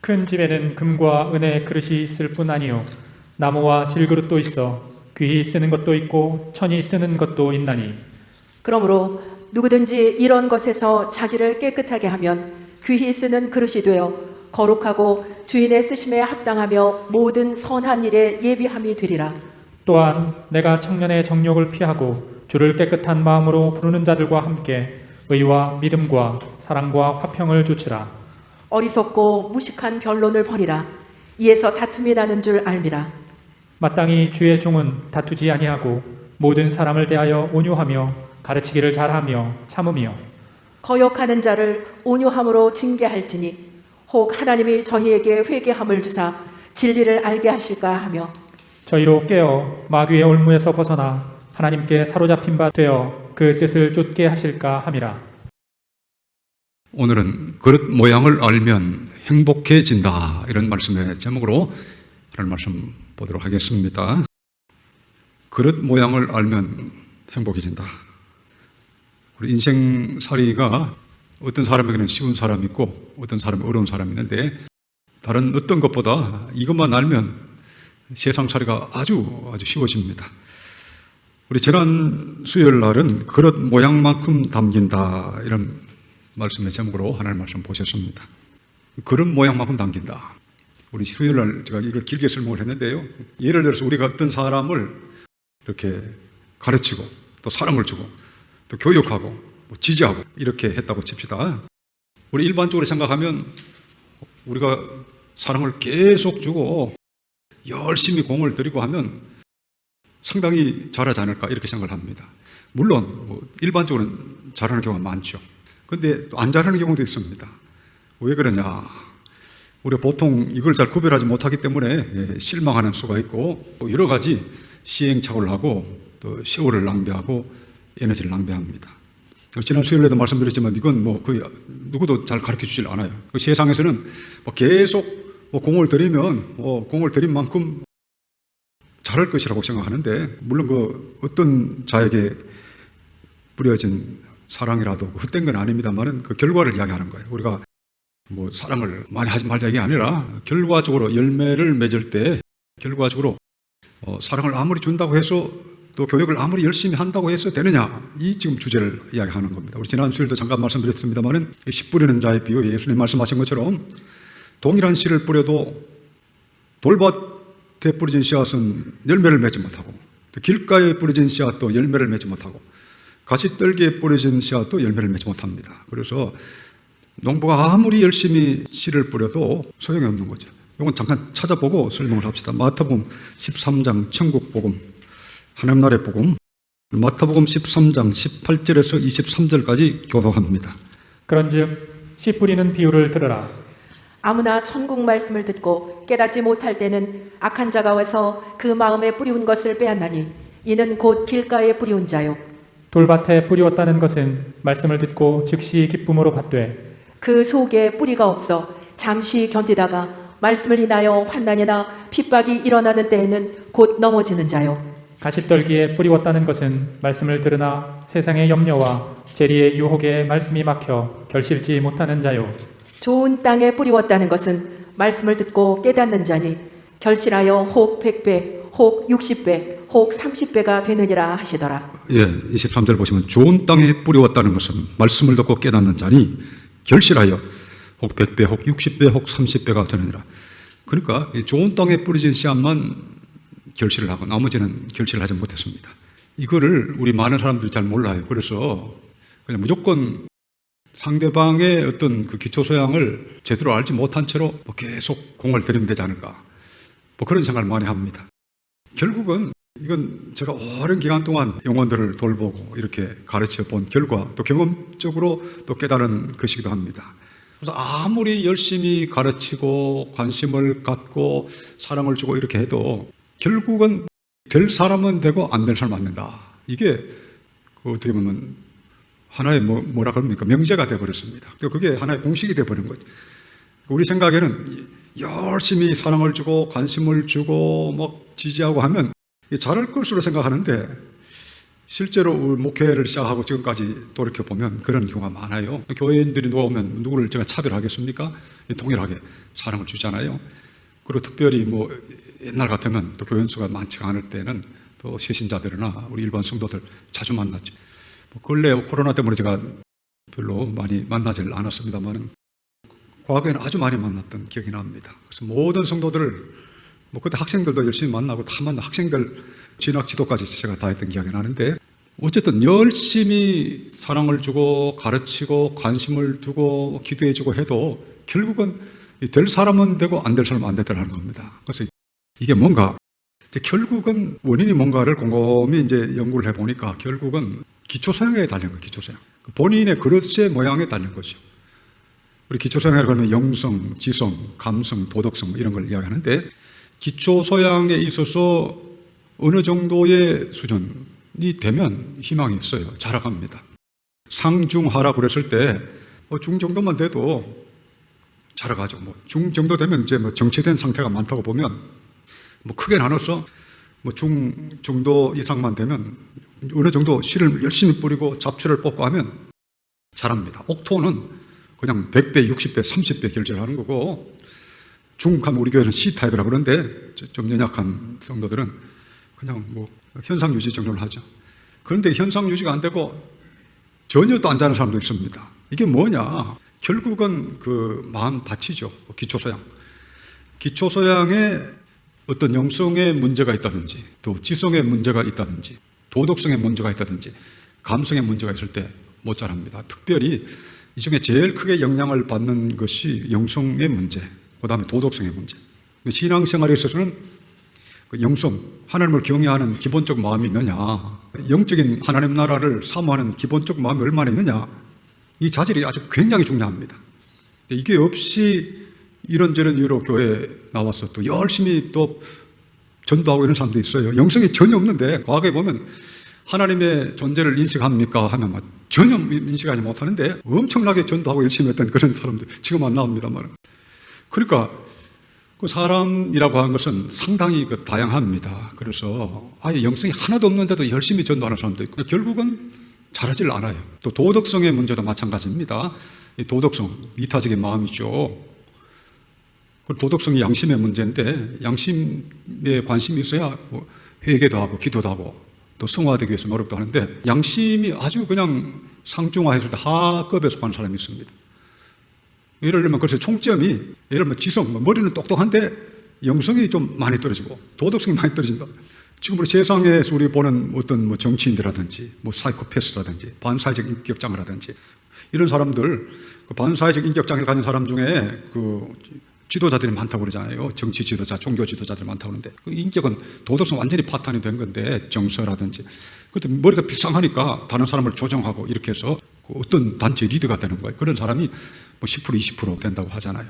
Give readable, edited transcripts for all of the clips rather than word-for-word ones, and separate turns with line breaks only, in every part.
큰 집에는 금과 은의 그릇이 있을 뿐 아니요 나무와 질그릇도 있어 귀히 쓰는 것도 있고 천히 쓰는 것도 있나니
그러므로 누구든지 이런 것에서 자기를 깨끗하게 하면 귀히 쓰는 그릇이 되어 거룩하고 주인의 쓰심에 합당하며 모든 선한 일에 예비함이 되리라.
또한 내가 청년의 정욕을 피하고 주를 깨끗한 마음으로 부르는 자들과 함께 의와 믿음과 사랑과 화평을 주치라.
어리석고 무식한 변론을 버리라. 이에서 다툼이 나는 줄 알미라.
마땅히 주의 종은 다투지 아니하고 모든 사람을 대하여 온유하며 가르치기를 잘하며 참으며
거역하는 자를 온유함으로 징계할지니 혹 하나님이 저희에게 회개함을 주사 진리를 알게 하실까 하며
저희로 깨어 마귀의 올무에서 벗어나 하나님께 사로잡힌 바 되어 그 뜻을 쫓게 하실까 함이라.
오늘은 그릇 모양을 알면 행복해진다, 이런 말씀의 제목으로 이런 말씀 보도록 하겠습니다. 그릇 모양을 알면 행복해진다. 우리 인생살이가 어떤 사람에게는 쉬운 사람이 있고 어떤 사람은 어려운 사람이 있는데, 다른 어떤 것보다 이것만 알면 세상살이가 아주 쉬워집니다. 우리 지난 수요일 날은 그릇 모양만큼 담긴다, 이런 말씀의 제목으로 하나님 말씀 보셨습니다. 그릇 모양만큼 담긴다. 우리 수요일 날 제가 이걸 길게 설명을 했는데요. 예를 들어서 우리가 어떤 사람을 이렇게 가르치고 또 사랑을 주고 또 교육하고 지지하고 이렇게 했다고 칩시다. 우리 일반적으로 생각하면 우리가 사랑을 계속 주고 열심히 공을 들이고 하면 상당히 잘하지 않을까, 이렇게 생각을 합니다. 물론 일반적으로는 잘하는 경우가 많죠. 그런데 또 안 잘하는 경우도 있습니다. 왜 그러냐? 우리가 보통 이걸 잘 구별하지 못하기 때문에 실망하는 수가 있고, 또 여러 가지 시행착오를 하고 또 세월을 낭비하고 에너지를 낭비합니다. 지난 수요일에도 말씀드렸지만 이건 거의 누구도 잘 가르쳐 주질 않아요. 그 세상에서는 계속 공을 들이면 공을 들인 만큼 잘할 것이라고 생각하는데, 물론 그 어떤 자에게 뿌려진 사랑이라도 헛된 건 아닙니다만은 그 결과를 이야기하는 거예요. 우리가 사랑을 많이 하지 말자 이게 아니라 결과적으로 열매를 맺을 때 결과적으로 사랑을 아무리 준다고 해서 또 교육을 아무리 열심히 한다고 해서 되느냐, 이 지금 주제를 이야기하는 겁니다. 우리 지난 수요일도 잠깐 말씀드렸습니다만은 씨 뿌리는 자의 비유, 예수님 말씀하신 것처럼 동일한 씨를 뿌려도 돌밭에 뿌려진 씨앗은 열매를 맺지 못하고, 또 길가에 뿌려진 씨앗도 열매를 맺지 못하고, 가시떨기에 뿌려진 씨앗도 열매를 맺지 못합니다. 그래서 농부가 아무리 열심히 씨를 뿌려도 소용이 없는 거죠. 이건 잠깐 찾아보고 설명을 합시다. 마태복음 13장 천국복음, 하나님 나라의 복음, 마태복음 13장 18절에서 23절까지 교독합니다.
그런즉 씨 뿌리는 비유를 들으라.
아무나 천국 말씀을 듣고 깨닫지 못할 때는 악한 자가 와서 그 마음에 뿌리운 것을 빼앗나니 이는 곧 길가에 뿌리운 자요.
돌밭에 뿌리웠다는 것은 말씀을 듣고 즉시 기쁨으로 받되
그 속에 뿌리가 없어 잠시 견디다가 말씀을 인하여 환난이나 핍박이 일어나는 때에는 곧 넘어지는 자요.
가시떨기에 뿌리웠다는 것은 말씀을 들으나 세상의 염려와 재리의 유혹에 말씀이 막혀 결실지 못하는 자요.
좋은 땅에 뿌리웠다는 것은 말씀을 듣고 깨닫는 자니 결실하여 혹 100배, 혹 60배, 혹 30배가 되느니라 하시더라.
23절 보시면 좋은 땅에 뿌리웠다는 것은 말씀을 듣고 깨닫는 자니 결실하여 혹 100배, 혹 60배, 혹 30배가 되느니라. 그러니까 좋은 땅에 뿌려진 씨앗만 결실을 하고 나머지는 결실을 하지 못했습니다. 이거를 우리 많은 사람들이 잘 몰라요. 그래서 그냥 무조건 상대방의 어떤 그 기초 소양을 제대로 알지 못한 채로 계속 공을 들이면 되지 않을까, 그런 생각을 많이 합니다. 결국은 이건 제가 오랜 기간 동안 영혼들을 돌보고 이렇게 가르쳐 본 결과, 또 경험적으로 또 깨달은 것이기도 합니다. 그래서 아무리 열심히 가르치고 관심을 갖고 사랑을 주고 이렇게 해도 결국은 될 사람은 되고 안 될 사람은 안 된다. 이게 어떻게 보면 하나의 뭐라 그럽니까? 명제가 되어버렸습니다. 그게 하나의 공식이 되어버린 거죠. 우리 생각에는 열심히 사랑을 주고 관심을 주고 지지하고 하면 잘할 것으로 생각하는데, 실제로 목회를 시작하고 지금까지 돌이켜보면 그런 경우가 많아요. 교회인들이 누가 오면 누구를 제가 차별하겠습니까? 동일하게 사랑을 주잖아요. 그리고 특별히 뭐 옛날 같으면 또 교인 수가 많지가 않을 때는 또 새신자들이나 우리 일반 성도들 자주 만났죠. 근래 코로나 때문에 제가 별로 많이 만나질 않았습니다만 과거에는 아주 많이 만났던 기억이 납니다. 그래서 모든 성도들을 그때 학생들도 열심히 만나고 다 만나 학생들 진학 지도까지 제가 다 했던 기억이 나는데 어쨌든 열심히 사랑을 주고 가르치고 관심을 두고 기도해주고 해도 결국은 될 사람은 되고 안 될 사람은 안 되더라는 겁니다. 그래서 이게 뭔가 결국은 원인이 뭔가를 곰곰이 이제 연구를 해보니까 결국은 기초소양에 달린 거예요. 기초소양. 본인의 그릇의 모양에 달린 거죠. 우리 기초소양이라고 하면 영성, 지성, 감성, 도덕성 이런 걸 이야기하는데 기초소양에 있어서 어느 정도의 수준이 되면 희망이 있어요. 자라갑니다. 상중하라고 그랬을 때 중 정도만 돼도 자라가죠. 중 정도 되면 이제 정체된 상태가 많다고 보면 크게 나눠서 중 정도 이상만 되면 어느 정도 씨를 열심히 뿌리고 잡초를 뽑고 하면 자랍니다. 옥토는 그냥 100배, 60배, 30배 결절하는 거고 중하면 우리 교회는 C타입이라고 그러는데 좀 연약한 성도들은 그냥 현상 유지 정도를 하죠. 그런데 현상 유지가 안 되고 전혀 또 안 자는 사람도 있습니다. 이게 뭐냐? 결국은 그 마음 밭이죠. 기초소양. 기초소양에 어떤 영성에 문제가 있다든지 또 지성에 문제가 있다든지 도덕성에 문제가 있다든지 감성에 문제가 있을 때 못 자랍니다. 특별히 이 중에 제일 크게 영향을 받는 것이 영성의 문제, 그 다음에 도덕성의 문제. 신앙생활에 있어서는 영성, 하나님을 경외하는 기본적 마음이 있느냐, 영적인 하나님 나라를 사모하는 기본적 마음이 얼마나 있느냐, 이 자질이 아주 굉장히 중요합니다. 이게 없이 이런저런 이유로 교회에 나와서 또 열심히 또 전도하고 이런 사람도 있어요. 영성이 전혀 없는데 과거에 보면 하나님의 존재를 인식합니까? 하면 전혀 인식하지 못하는데 엄청나게 전도하고 열심히 했던 그런 사람들 지금 안 나옵니다만. 그러니까 그 사람이라고 하는 것은 상당히 다양합니다. 그래서 아예 영성이 하나도 없는데도 열심히 전도하는 사람도 있고 결국은 잘하질 않아요. 또 도덕성의 문제도 마찬가지입니다. 이 도덕성, 이타적인 마음이죠. 도덕성이 양심의 문제인데 양심에 관심이 있어야 회개도 하고 기도도 하고 또 성화되기 위해서 노력도 하는데 양심이 아주 그냥 상중하했을 때 하급에 속하는 사람이 있습니다. 예를 들면 그래서 총점이 예를 들면 지성, 머리는 똑똑한데 영성이 좀 많이 떨어지고 도덕성이 많이 떨어진다. 지금 우리 세상에서 우리 보는 어떤 정치인들이라든지 사이코패스라든지 반사회적 인격장애라든지 이런 사람들 반사회적 인격장애를 가진 사람 중에 지도자들이 많다고 그러잖아요. 정치 지도자, 종교 지도자들이 많다고 그러는데 그 인격은 도덕성 완전히 파탄이 된 건데 정서라든지 그것도 머리가 비상하니까 다른 사람을 조정하고 이렇게 해서 어떤 단체 리더가 되는 거예요. 그런 사람이 10% 20% 된다고 하잖아요.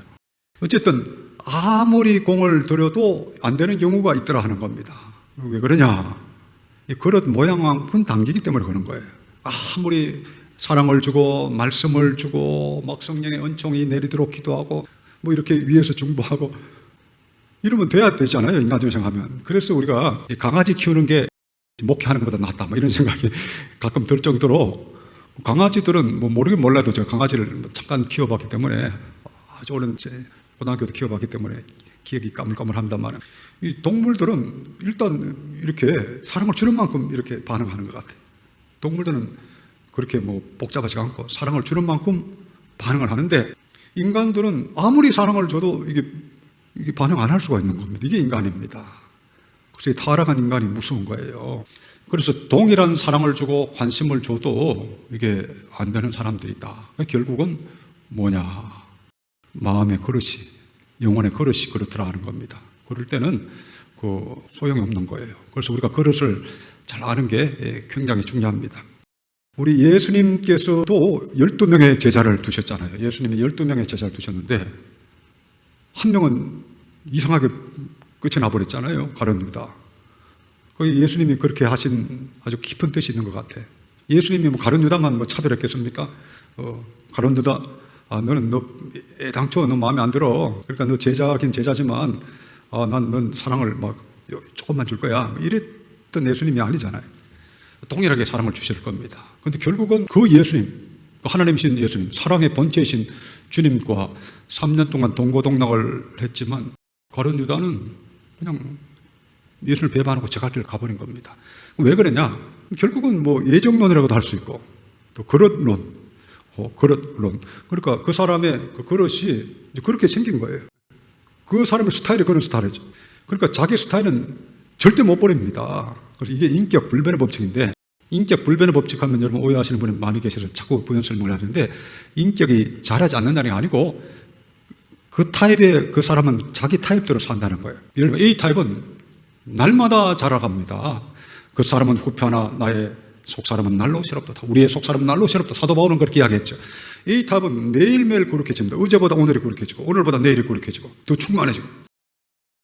어쨌든 아무리 공을 들여도 안 되는 경우가 있더라 하는 겁니다. 왜 그러냐? 이 그릇 모양만큼 당기기 때문에 그런 거예요. 아무리 사랑을 주고 말씀을 주고 막 성령의 은총이 내리도록 기도하고 이렇게 위에서 중보하고 이러면 돼야 되잖아요. 인간적으로 생각하면. 그래서 우리가 강아지 키우는 게 목회하는 것보다 낫다 이런 생각이 가끔 들 정도로 강아지들은 모르긴 몰라도 제가 강아지를 잠깐 키워봤기 때문에 아주 오랜 고등학교도 키워봤기 때문에 기억이 까물까물합니다만 이 동물들은 일단 이렇게 사랑을 주는 만큼 이렇게 반응하는 것 같아요. 동물들은 그렇게 복잡하지 않고 사랑을 주는 만큼 반응을 하는데 인간들은 아무리 사랑을 줘도 이게 반응 안 할 수가 있는 겁니다. 이게 인간입니다. 그래서 타락한 인간이 무서운 거예요. 그래서 동일한 사랑을 주고 관심을 줘도 이게 안 되는 사람들이 있다. 결국은 뭐냐? 마음의 그릇이, 영혼의 그릇이 그렇더라 하는 겁니다. 그럴 때는 소용이 없는 거예요. 그래서 우리가 그릇을 잘 아는 게 굉장히 중요합니다. 우리 예수님께서도 12명의 제자를 두셨잖아요. 예수님이 12명의 제자를 두셨는데 한 명은 이상하게 끝이 나버렸잖아요. 가룟 유다. 예수님이 그렇게 하신 아주 깊은 뜻이 있는 것 같아요. 예수님이 가룟 유다만 차별했겠습니까? 가룟 유다, 너는 애당초 너 마음에 안 들어. 그러니까 너 제자긴 제자지만 난 넌 사랑을 조금만 줄 거야. 이랬던 예수님이 아니잖아요. 동일하게 사랑을 주실 겁니다. 그런데 결국은 그 예수님, 그 하나님이신 예수님, 사랑의 본체이신 주님과 3년 동안 동고동락을 했지만 가룟 유다는 그냥 예수를 배반하고 제 갈 길을 가버린 겁니다. 왜 그러냐? 결국은 뭐 예정론이라고도 할 수 있고 또 그릇론, 그릇론. 그러니까 그 사람의 그 그릇이 그렇게 생긴 거예요. 그 사람의 스타일이 그런 스타일이죠. 그러니까 자기 스타일은 절대 못 버립니다. 그래서 이게 인격 불변의 법칙인데, 인격 불변의 법칙 하면 여러분 오해하시는 분이 많이 계셔서 자꾸 부연 설명을 하는데, 인격이 잘하지 않는다는 게 아니고 그 타입의 그 사람은 자기 타입대로 산다는 거예요. 예를 들면 A 타입은 날마다 자라갑니다. 그 사람은 후패하나 나의 속사람은 날로 새롭다. 우리의 속사람은 날로 새롭다. 사도 바울은 그렇게 이야기했죠. A 타입은 매일매일 거룩해진다. 어제보다 오늘이 거룩해지고 오늘보다 내일이 거룩해지고 더 충만해지고.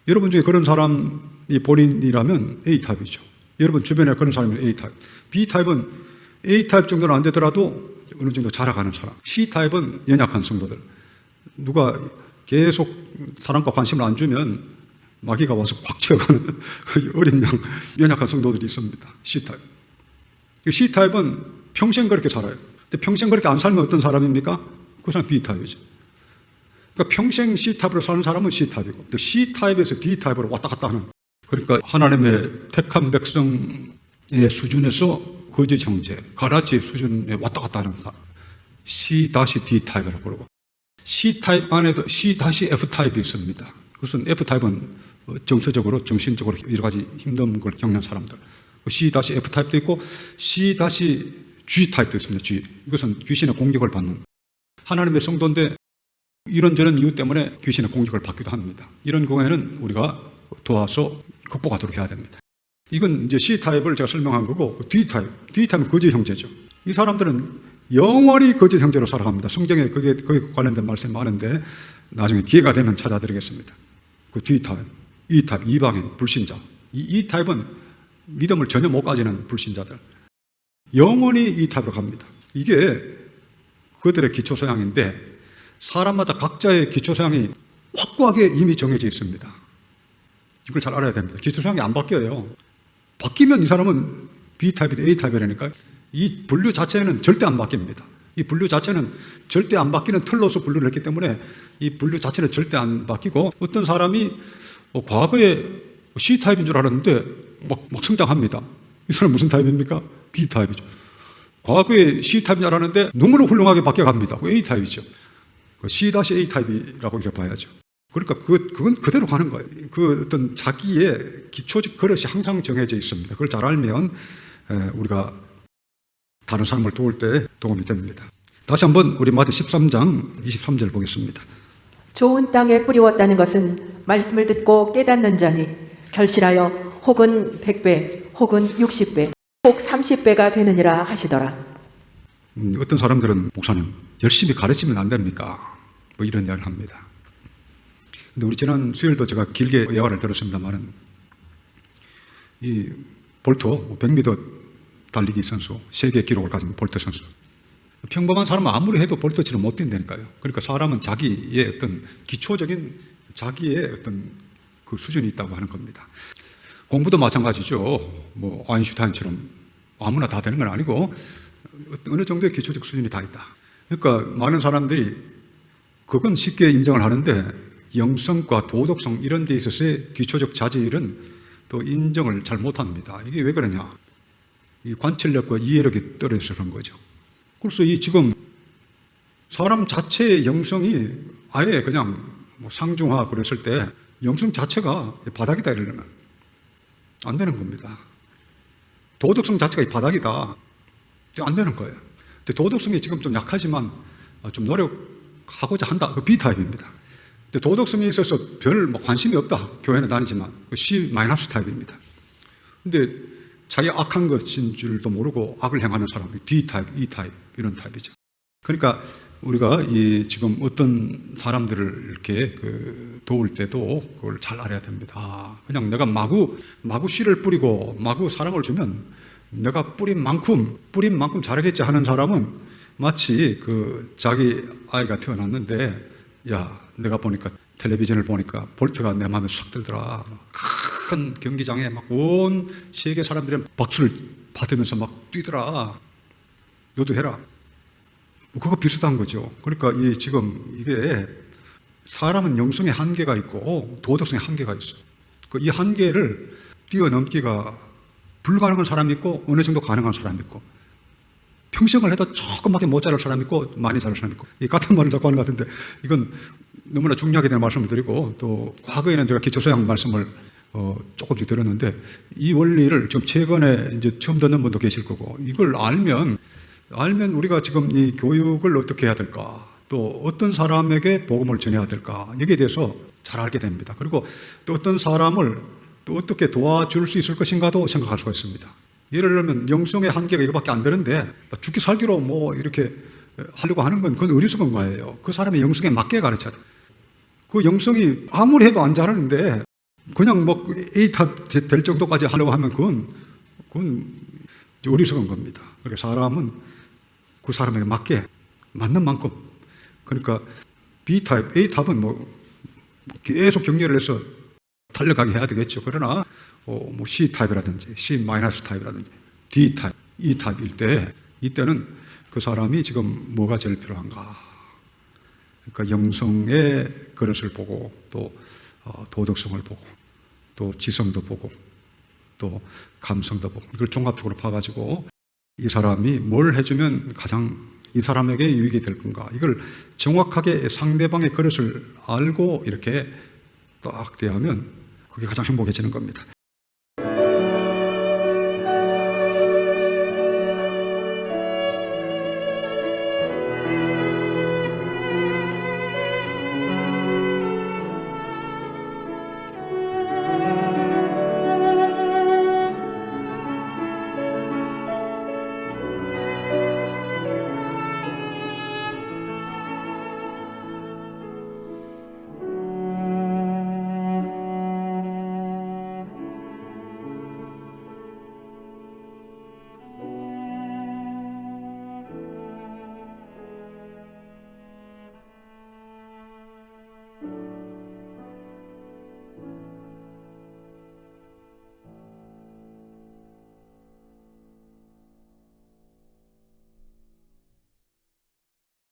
여러분 중에 그런 사람이 본인이라면 A 타입이죠. 여러분 주변에 그런 사람이 A 타입. B 타입은 A 타입 정도는 안 되더라도 어느 정도 자라가는 사람. C 타입은 연약한 성도들. 누가 계속 사랑과 관심을 안 주면 마귀가 와서 꽉 채워가는 어린 양, 연약한 성도들이 있습니다. C 타입. C 타입은 평생 그렇게 살아요. 근데 평생 그렇게 안 살면 어떤 사람입니까? 그 사람 B 타입이죠. 그러니까 평생 C 타입으로 사는 사람은 C 타입이고, C 타입에서 D 타입으로 왔다 갔다 하는. 그러니까 하나님의 택한 백성의 수준에서 거짓 형제, 가라지의 수준에 왔다 갔다 하는 사람. C-D 타입이라고 그러고, C 타입 안에도 C-F 타입이 있습니다. 그것은 F 타입은 정서적으로, 정신적으로 여러 가지 힘든 걸 겪는 사람들. C-F 타입도 있고 C-G 타입도 있습니다. G. 이것은 귀신의 공격을 받는. 하나님의 성도인데 이런저런 이유 때문에 귀신의 공격을 받기도 합니다. 이런 경우에는 우리가 도와서 극복하도록 해야 됩니다. 이건 이제 C 타입을 제가 설명한 거고, D 타입은 거짓 형제죠. 이 사람들은 영원히 거짓 형제로 살아갑니다. 성경에 거기에 관련된 말씀이 많은데 나중에 기회가 되면 찾아드리겠습니다. 그 D 타입, E 타입, 이방인, 불신자. 이 타입은 믿음을 전혀 못 가지는 불신자들. 영원히 이 타입으로 갑니다. 이게 그들의 기초소양인데, 사람마다 각자의 기초소양이 확고하게 이미 정해져 있습니다. 이걸 잘 알아야 됩니다. 기초소양이 안 바뀌어요. 바뀌면 이 사람은 B 타입이다, A 타입이라니까. 이 분류 자체는 절대 안 바뀝니다. 이 분류 자체는 절대 안 바뀌는 틀로서 분류를 했기 때문에 이 분류 자체는 절대 안 바뀌고, 어떤 사람이 과거에 C 타입인 줄 알았는데 막 성장합니다. 이 사람 무슨 타입입니까? B 타입이죠. 과거에 C 타입인 줄 알았는데 너무나 훌륭하게 바뀌어갑니다. A 타입이죠. C-A 타입이라고 이렇게 봐야죠. 그러니까 그건 그대로 가는 거예요. 그 어떤 자기의 기초적 그릇이 항상 정해져 있습니다. 그걸 잘 알면 우리가 다른 사람을 도울 때 도움이 됩니다. 다시 한번 우리 마태 13장 23절 보겠습니다.
좋은 땅에 뿌리웠다는 것은 말씀을 듣고 깨닫는 자니 결실하여 혹은 100배 혹은 60배 혹 30배가 되느니라 하시더라.
어떤 사람들은 목사님 열심히 가르치면 안 됩니까? 뭐 이런 이야기를 합니다. 근데 우리 지난 수요일도 제가 길게 예화를 들었습니다만은, 이 볼트 100m 달리기 선수, 세계 기록을 가진 볼트 선수, 평범한 사람은 아무리 해도 볼트처럼 못 뛴다니까요. 그러니까 사람은 자기의 어떤 기초적인 자기의 어떤 그 수준이 있다고 하는 겁니다. 공부도 마찬가지죠. 뭐 아인슈타인처럼 아무나 다 되는 건 아니고 어느 정도의 기초적 수준이 다 있다. 그러니까 많은 사람들이 그건 쉽게 인정을 하는데 영성과 도덕성 이런 데 있어서의 기초적 자질은 또 인정을 잘 못합니다. 이게 왜 그러냐? 이 관찰력과 이해력이 떨어져서 그런 거죠. 그래서 이 지금 사람 자체의 영성이 아예 그냥 뭐 상중하 그랬을 때 영성 자체가 바닥이다 이러면 안 되는 겁니다. 도덕성 자체가 이 바닥이다. 안 되는 거예요. 근데 도덕성이 지금 좀 약하지만 좀 노력하고자 한다. 그 B 타입입니다. 근데 도덕성에 있어서 별 관심이 없다. 교회는 다니지만 그 C 마이너스 타입입니다. 근데 자기 악한 것인 줄도 모르고 악을 행하는 사람이 D 타입, E 타입 이런 타입이죠. 그러니까 우리가 이 지금 어떤 사람들을 이렇게 도울 때도 그걸 잘 알아야 됩니다. 그냥 내가 마구 씨를 뿌리고 마구 사랑을 주면 내가 뿌린 만큼 잘하겠지 하는 사람은 마치 자기 아이가 태어났는데, 야, 내가 보니까 텔레비전을 보니까 볼트가 내 마음에 쏙 들더라. 큰 경기장에 막 온 세계 사람들이 박수를 받으면서 막 뛰더라. 너도 해라. 그거 비슷한 거죠. 그러니까 지금 이게 사람은 영성의 한계가 있고 도덕성의 한계가 있어. 이 한계를 뛰어넘기가 불가능한 사람이 있고 어느 정도 가능한 사람이 있고 평생을 해도 조그맣게 못 자랄 사람이 있고 많이 자랄 사람이 있고 이 같은 말을 자꾸 하는 것 같은데 이건 너무나 중요하게 되는 말씀을 드리고 또 과거에는 제가 기초소양 말씀을 조금씩 들었는데 이 원리를 좀 최근에 이제 처음 듣는 분도 계실 거고 이걸 알면 우리가 지금 이 교육을 어떻게 해야 될까 또 어떤 사람에게 복음을 전해야 될까 여기에 대해서 잘 알게 됩니다. 그리고 또 어떤 사람을 또 어떻게 도와줄 수 있을 것인가도 생각할 수가 있습니다. 예를 들면 영성의 한계가 이거밖에 안 되는데 죽기 살기로 뭐 이렇게 하려고 하는 건 그건 어리석은 거예요. 그 사람의 영성에 맞게 가르쳐야 돼. 그 영성이 아무리 해도 안 자라는데 그냥 뭐 A탑 될 정도까지 하려고 하면 그건 어리석은 겁니다. 그러니까 사람은 그 사람에게 맞게 맞는 만큼 그러니까 B타입, A탑은 뭐 계속 격려를 해서 달려가게 해야 되겠죠. 그러나 뭐 C타입이라든지 C-타입이라든지 D타입, E타입일 때 이때는 그 사람이 지금 뭐가 제일 필요한가 그러니까 영성의 그릇을 보고 또 도덕성을 보고 또 지성도 보고 또 감성도 보고 이걸 종합적으로 봐가지고 이 사람이 뭘 해주면 가장 이 사람에게 유익이 될 건가 이걸 정확하게 상대방의 그릇을 알고 이렇게 딱 대하면 그게 가장 행복해지는 겁니다.